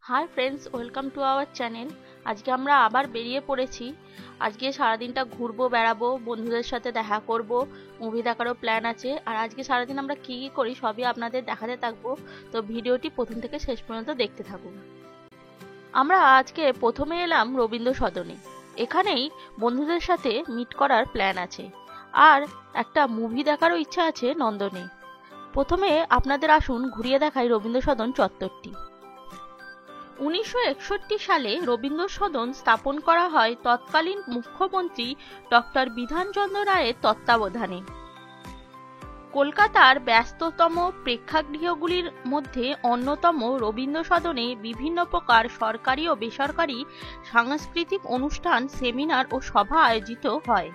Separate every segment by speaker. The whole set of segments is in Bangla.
Speaker 1: Hi friends, welcome to our channel. আজকে আমরা আবার বেরিয়ে পড়েছি। আজকে সারাদিনটা ঘুরবো, বেড়াবো, বন্ধুদের সাথে দেখা করব, মুভি দেখারও প্ল্যান আছে। আর আজকে সারাদিন আমরা কী কী করি সবই আপনাদের দেখাতে থাকবো। তো ভিডিওটি প্রথম থেকে শেষ পর্যন্ত দেখতে থাকুন। আমরা আজকে প্রথমে এলাম রবীন্দ্র সদনে। এখানেই বন্ধুদের সাথে মিট করার প্ল্যান আছে, আর একটা মুভি দেখারও ইচ্ছা আছে নন্দনে। প্রথমে আপনাদের আসুন ঘুরিয়ে দেখাই রবীন্দ্র সদন চত্বরটি। 1961 সালে রবীন্দ্র সদন স্থাপন করা হয় তৎকালীন মুখ্যমন্ত্রী ডক্টর বিধানচন্দ্র রায়ের তত্ত্বাবধানে। কলকাতার ব্যস্ততম প্রেক্ষাগৃহগুলির মধ্যে অন্যতম রবীন্দ্র সদনে বিভিন্ন প্রকার সরকারি ও বেসরকারি সাংস্কৃতিক অনুষ্ঠান, সেমিনার ও সভা আয়োজিত হয়।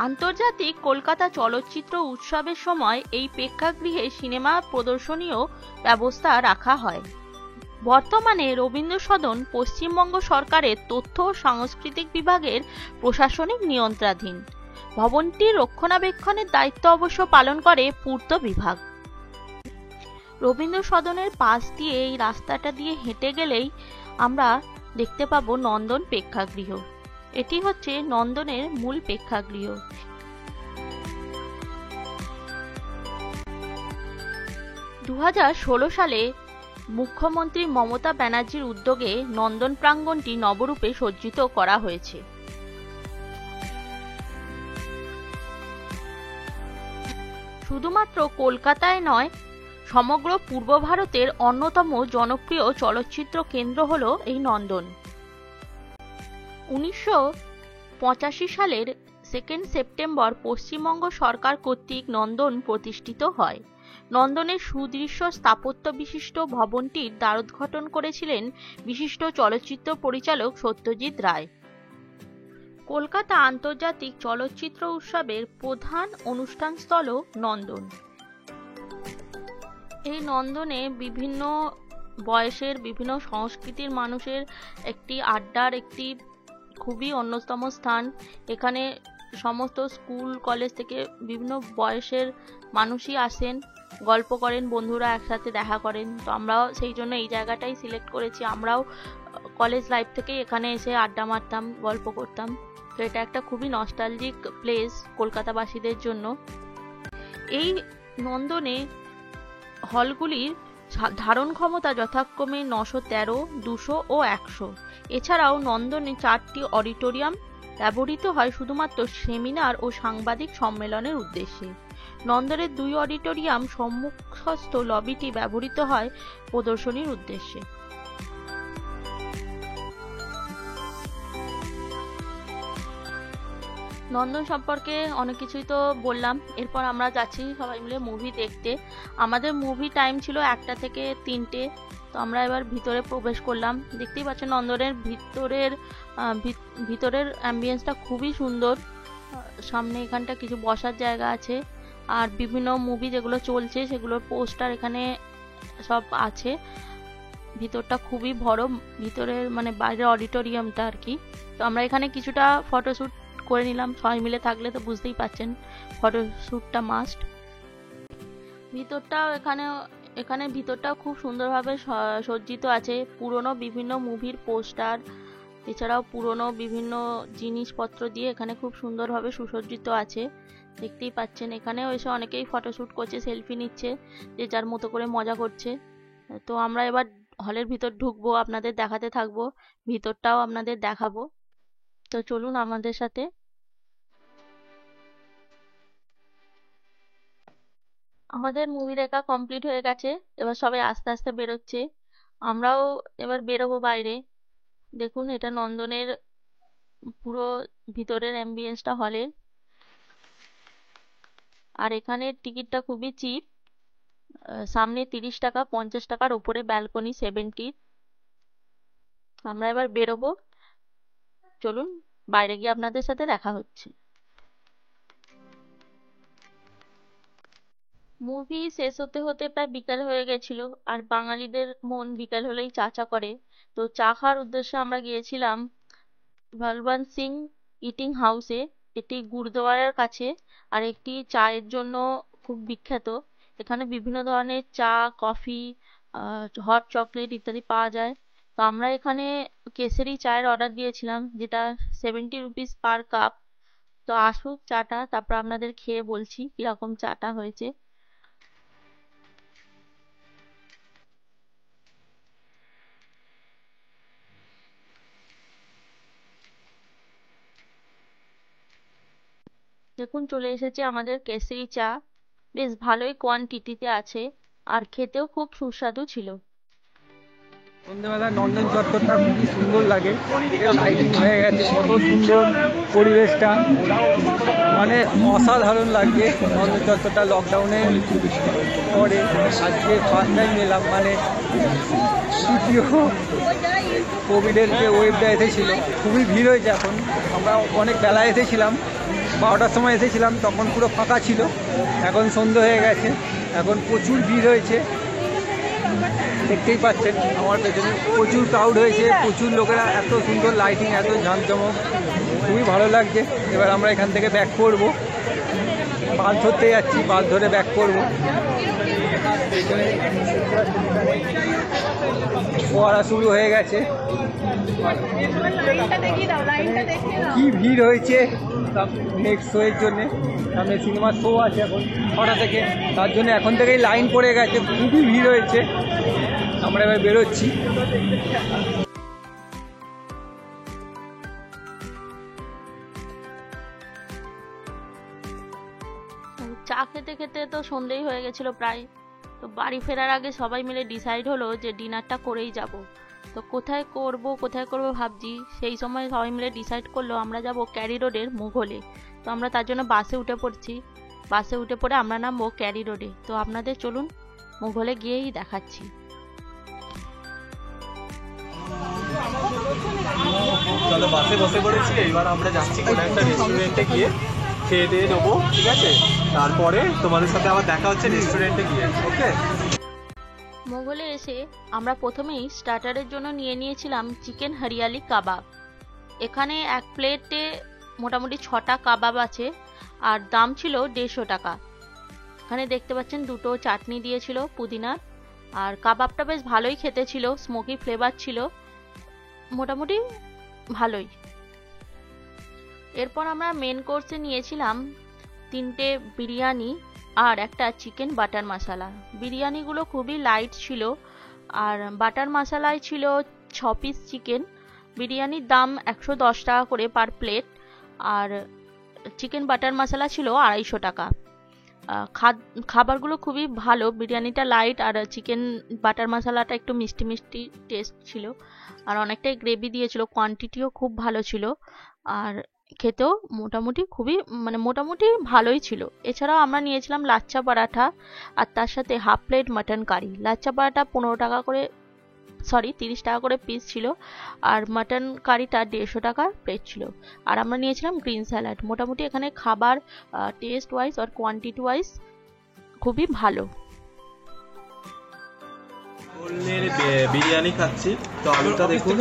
Speaker 1: আন্তর্জাতিক কলকাতা চলচ্চিত্র উৎসবের সময় এই প্রেক্ষাগৃহে সিনেমা প্রদর্শনীয় ব্যবস্থা রাখা হয়। বর্তমানে রবীন্দ্র সদন পশ্চিমবঙ্গ সরকারের তথ্য ও সাংস্কৃতিক বিভাগের প্রশাসনিক নিয়ন্ত্রণাধীন। ভবনটির রক্ষণাবেক্ষণের দায়িত্ব অবশ্য পালন করে পূর্ত বিভাগ। রবীন্দ্র সদনের পাশ দিয়ে এই রাস্তাটা দিয়ে হেঁটে গেলেই আমরা দেখতে পাবো নন্দন প্রেক্ষাগৃহ। এটি হচ্ছে নন্দনের মূল প্রেক্ষাগৃহ। 2016 সালে মুখ্যমন্ত্রী মমতা ব্যানার্জির উদ্যোগে নন্দন প্রাঙ্গণটি নবরূপে সজ্জিত করা হয়েছে। শুধুমাত্র কলকাতায় নয়, সমগ্র পূর্ব ভারতের অন্যতম জনপ্রিয় চলচ্চিত্র কেন্দ্র হল এই নন্দন। 1985 সালের 2 সেপ্টেম্বর পশ্চিমবঙ্গ সরকার কর্তৃক নন্দন প্রতিষ্ঠিত হয়। নন্দনের সুদৃশ্য স্থাপত্য বিশিষ্ট ভবনটির দ্বারোদ্ঘাটন করেছিলেন বিশিষ্ট চলচ্চিত্র পরিচালক সত্যজিৎ রায়। কলকাতা আন্তর্জাতিক চলচ্চিত্র উৎসবের প্রধান অনুষ্ঠানস্থল নন্দন। এই নন্দনে বিভিন্ন বয়সের, বিভিন্ন সংস্কৃতির মানুষের একটি আড্ডার একটি খুবই অন্যতম স্থান। এখানে সমস্ত স্কুল কলেজ থেকে বিভিন্ন বয়সের মানুষই আসেন, গল্প করেন, বন্ধুরা একসাথে দেখা করেন। তো আমরাও সেই জন্য এই জায়গাটাই সিলেক্ট করেছি। আমরাও কলেজ লাইফ থেকেই এখানে এসে আড্ডা মারতাম, গল্প করতাম। তো এটা একটা খুবই নস্টালজিক প্লেস কলকাতাবাসীদের জন্য। এই নন্দনে হলগুলির ধারণ ক্ষমতা যথাক্রমে 913, 200 ও 100। এছাড়াও নন্দনে 4টি অডিটোরিয়াম ব্যবহৃত হয় শুধুমাত্র সেমিনার ও সাংবাদিক সম্মেলনের উদ্দেশ্যে। নন্দনের 2 অডিটোরিয়াম সম্মুখস্থ লবিটি ব্যবহৃত হয় প্রদর্শনীর উদ্দেশ্যে। নন্দন সম্পর্কে অনেক কিছুই তো বললাম। এরপর আমরা যাচ্ছি সবাই মিলে মুভি দেখতে। আমাদের মুভি টাইম ছিল 1টা থেকে 3টে। তো আমরা এবার ভিতরে প্রবেশ করলাম। দেখতেই পাচ্ছেন নন্দনের ভিতরের অ্যাম্বিয়েন্সটা খুবই সুন্দর। সামনে এখানটা কিছু বসার জায়গা আছে, আর বিভিন্ন মুভি যেগুলো চলছে সেগুলোর পোস্টার এখানে সব আছে। ভিতরটা খুবই বড়, ভিতরের মানে বাইরের অডিটোরিয়ামটা আর কি। তো আমরা এখানে কিছুটা ফটোশ্যুট করে নিলাম। সবাই মিলে থাকলে তো বুঝতেই পাচ্ছেন ফটোশ্যুটটা মাস্ট। ভিতরটাও এখানে ভিতরটাও খুব সুন্দরভাবে সজ্জিত আছে। পুরনো বিভিন্ন মুভির পোস্টার, এছাড়াও পুরনো বিভিন্ন জিনিসপত্র দিয়ে এখানে খুব সুন্দরভাবে সুসজ্জিত আছে। দেখতেই পাচ্ছেন এখানেও এসে অনেকেই ফটোশ্যুট করছে, সেলফি নিচ্ছে, যে যার মতো করে মজা করছে। তো আমরা এবার হলের ভিতর ঢুকবো, আপনাদের দেখাতে থাকবো, ভিতরটাও আপনাদের দেখাবো। তো চলুন আমাদের সাথে। আমাদের মুভি দেখা কমপ্লিট হয়ে গেছে। এবার সবাই আস্তে আস্তে বেরোচ্ছে, আমরাও এবার বেরোবো বাইরে। দেখুন এটা নন্দনের পুরো ভিতরের অ্যাম্বিয়েন্সটা হলের। আর এখানে টিকিটটা খুবই চিপ, সামনে 30 টাকা, 50 টাকার উপরে ব্যালকনি 70। আমরা এবার বেরোবো, চলুন বাইরে গিয়ে আপনাদের সাথে দেখা হচ্ছে। মুভি শেষ হতে হতে প্রায় বিকাল হয়ে গেছিল, আর বাঙালিদের মন বিকাল হলেই চা চা করে। তো চা খাওয়ার উদ্দেশ্যে আমরা গিয়েছিলাম বলবন্ত সিং ইটিং হাউসে। এটি গুরুদুয়ারার কাছে, আর একটি চায়ের জন্য খুব বিখ্যাত। এখানে বিভিন্ন ধরনের চা, কফি, হট চকলেট ইত্যাদি পাওয়া যায়। তো আমরা এখানে কেসরি চায়ের অর্ডার দিয়েছিলাম, যেটা 70 রুপিস পার কাপ। তো আসুক চাটা, তারপর আপনাদের খেয়ে বলছি কিরকম চাটা হয়েছে। দেখুন চলে এসেছে আমাদের কেসরি চা, বেশ ভালোই কোয়ান্টিটিতে আছে আর খেতেও খুব সুস্বাদু ছিল।
Speaker 2: সন্ধ্যেবেলা নন্দন চত্বরটা খুবই সুন্দর লাগে, লাইটিং হয়ে গেছে, কত সুন্দর পরিবেশটা, মানে অসাধারণ লাগছে। নন্দন চত্বরটা লকডাউনে পরে আজকে ফার্স্ট টাইম এলাম, মানে তৃতীয় কোভিডের যে ওয়েভটা এসেছিল, খুবই ভিড় হয়েছে এখন। আমরা অনেক বেলা এসেছিলাম, 12টার সময় এসেছিলাম, তখন পুরো ফাঁকা ছিল। এখন সন্ধ্যে হয়ে গেছে, এখন প্রচুর ভিড় হয়েছে, দেখতেই পাচ্ছেন আমার পেছনে প্রচুর ক্রাউড হয়েছে, প্রচুর লোকেরা, এত সুন্দর লাইটিং, এত ঝাঁকজমক, খুবই ভালো লাগছে। এবার আমরা এখান থেকে ব্যাক করব, বাস ধরতে যাচ্ছি, বাস ধরে ব্যাক করব। ফোয়ারা শুরু হয়ে গেছে, কি ভিড় হয়েছে নেক্সট শোয়ের জন্যে। সামনে সিনেমার শো আছে এখন 6টা থেকে, তার জন্য এখন থেকেই লাইন পড়ে গেছে, খুবই ভিড় হয়েছে। আমরা এবার বেরোচ্ছি।
Speaker 1: চা খেতে খেতে তো সন্ধেই হয়ে গেছিল প্রায়। তো বাড়ি ফেরার আগে সবাই মিলে ডিসাইড হলো যে ডিনারটা করেই যাব। তো কোথায় করব ভাবছি। সেই সময় সবাই মিলে ডিসাইড করলো আমরা যাব ক্যারি রোডের মুঘলে। তো আমরা তার জন্য বাসে উঠে পড়ছি। বাসে উঠে পড়ে আমরা নামবো ক্যারি রোডে। তো আপনাদের চলুন মুঘলে গিয়েই দেখাচ্ছি।
Speaker 3: চলো বাসে বসে পড়েছি, এবার আমরা যাচ্ছি কোনো একটা রেস্টুরেন্টে গিয়ে খেয়ে দিয়ে নেবো, ঠিক আছে? তারপরে তোমাদের সাথে আবার দেখা হচ্ছে রেস্টুরেন্টে গিয়ে, ওকে?
Speaker 1: মুঘলে এসে আমরা প্রথমেই স্টার্টারের জন্য নিয়ে নিয়েছিলাম চিকেন হরিয়ালি কাবাব। এখানে এক প্লেটে মোটামুটি 6টা কাবাব আছে আর দাম ছিল 150 টাকা। এখানে দেখতে পাচ্ছেন দুটো চাটনি দিয়েছিল পুদিনার, আর কাবাবটা বেশ ভালোই খেতে ছিল, স্মোকি ফ্লেভার ছিল, মোটামুটি ভালোই। এরপর আমরা মেন কোর্সে নিয়েছিলাম 3টে বিরিয়ানি আর একটা চিকেন বাটার মশলা। বিরিয়ানিগুলো খুবই লাইট ছিল আর বাটার মশলায় ছিল 6 পিস চিকেন। বিরিয়ানির দাম 110 টাকা করে পার প্লেট আর চিকেন বাটার মশলা ছিল 250 টাকা। খাবারগুলো খুবই ভালো, বিরিয়ানিটা লাইট আর চিকেন বাটার মশলাটা একটু মিষ্টি মিষ্টি টেস্ট ছিল আর অনেকটাই গ্রেভি দিয়েছিল, কোয়ান্টিটিও খুব ভালো ছিল আর খেতেও মোটামুটি ভালোই ছিল। এছাড়াও আমরা নিয়েছিলাম লাচ্চা পরাঠা আর তার সাথে হাফ প্লেট মাটন কারি। লাচ্চা পরাঠা 30 টাকা করে পিস ছিল আর মাটন কারিটা 150 টাকা প্লেট ছিল। আর আমরা নিয়েছিলাম গ্রিন স্যালাড। মোটামুটি এখানে খাবার টেস্ট ওয়াইজ আর কোয়ান্টিটি ওয়াইজ খুবই ভালো।
Speaker 3: বিরিয়ানি খাচ্ছি, তো আলুটা দেখুন,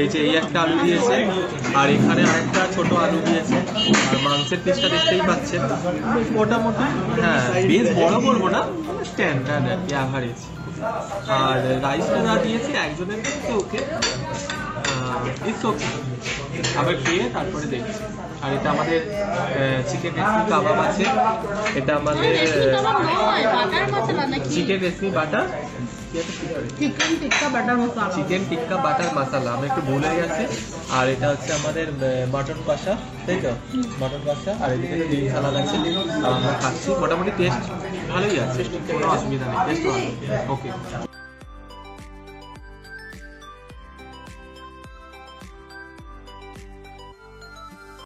Speaker 3: এই যে এই একটা আলু দিয়েছে আর এখানে আরেকটা ছোট আলু দিয়েছে আর মাংসের পিসটা দেখতেই পাচ্ছেন, মোটামুটি হ্যাঁ বেশ বড় বলবো না, স্ট্যান্ডার্ড আর কি, অ্যাভারেজ। আর রাইসটা যা দিয়েছে একজনের ক্ষেত্রে ওকে, ইটস ওকে। আবার খেয়ে তারপরে দেখছি। আর এটা আমাদের চিকেন রেসমি কাবাব আছে, এটা আমাদের চিকেন রেসমি বাটার, চিকেন টিক্কা বাটার মশলা, আমি একটু ভুলে গেছি। আর এটা হচ্ছে আমাদের মটন কষা, তাই তো, মটন কষা। আর এদিকে গ্রিন সালাদ আছে, আমরা খাচ্ছি। মোটামুটি টেস্ট ভালোই আছে, কোনো অসুবিধা নেই, টেস্ট ভালো, ওকে।